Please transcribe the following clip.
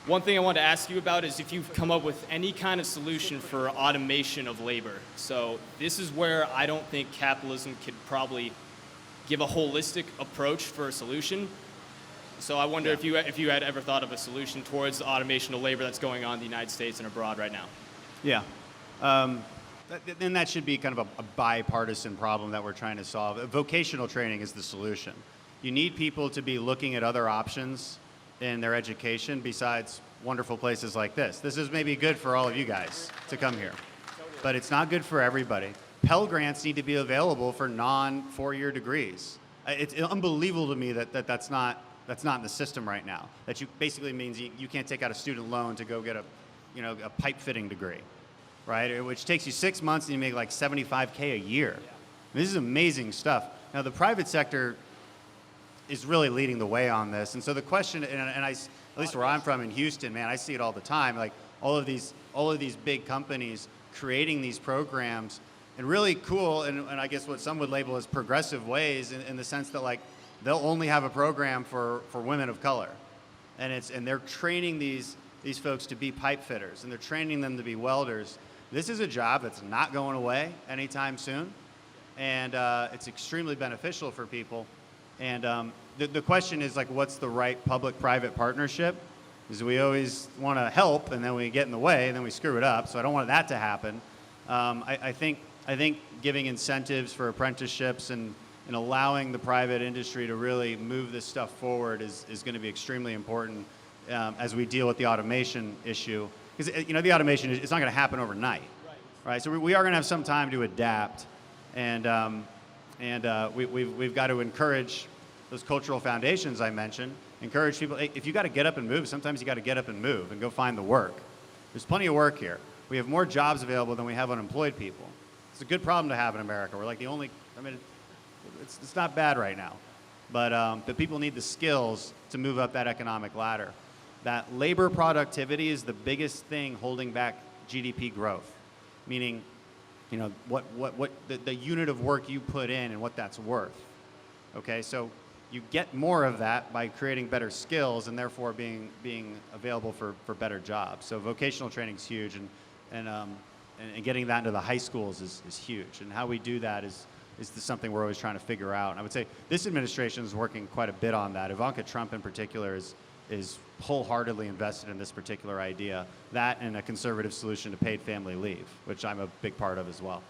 One thing I wanted to ask you about is if you've come up with any kind of solution for automation of labor. So this is where I don't think capitalism could probably give a holistic approach for a solution. So I wonder if you had ever thought of a solution towards the automation of labor that's going on in the United States and abroad right now. Yeah. And that should be kind of a bipartisan problem that we're trying to solve. Vocational training is the solution. You need people to be looking at other options in their education besides wonderful places like this. This is maybe good for all of you guys to come here, but it's not good for everybody. Pell Grants need to be available for non-four-year degrees. It's unbelievable to me that that's not in the system right now. That basically means you can't take out a student loan to go get a pipe fitting degree, right? Which takes you 6 months and you make like $75K a year. This is amazing stuff. Now the private sector is really leading the way on this. And so the question, and I, at least where I'm from in Houston, man, I see it all the time. Like all of these big companies creating these programs in really cool, and I guess what some would label as progressive ways in the sense that like they'll only have a program for women of color. And they're training these folks to be pipe fitters, and they're training them to be welders. This is a job that's not going away anytime soon. And it's extremely beneficial for people. And the question is like, what's the right public-private partnership? Because we always want to help, and then we get in the way, and then we screw it up. So I don't want that to happen. I think giving incentives for apprenticeships and allowing the private industry to really move this stuff forward is going to be extremely important as we deal with the automation issue. Because the automation it's not going to happen overnight, right? So we are going to have some time to adapt, and we've got to encourage those cultural foundations I mentioned. Encourage people. If you got to get up and move, sometimes you got to get up and move and go find the work. There's plenty of work here. We have more jobs available than we have unemployed people. It's a good problem to have in America. We're like the only. I mean, it's not bad right now, but people need the skills to move up that economic ladder. That labor productivity is the biggest thing holding back GDP growth, meaning, what the unit of work you put in and what that's worth. Okay, so you get more of that by creating better skills and therefore being available for better jobs. So vocational training is huge, and getting that into the high schools is huge. And how we do that is something we're always trying to figure out. And I would say this administration is working quite a bit on that. Ivanka Trump in particular is wholeheartedly invested in this particular idea. That and a conservative solution to paid family leave, which I'm a big part of as well.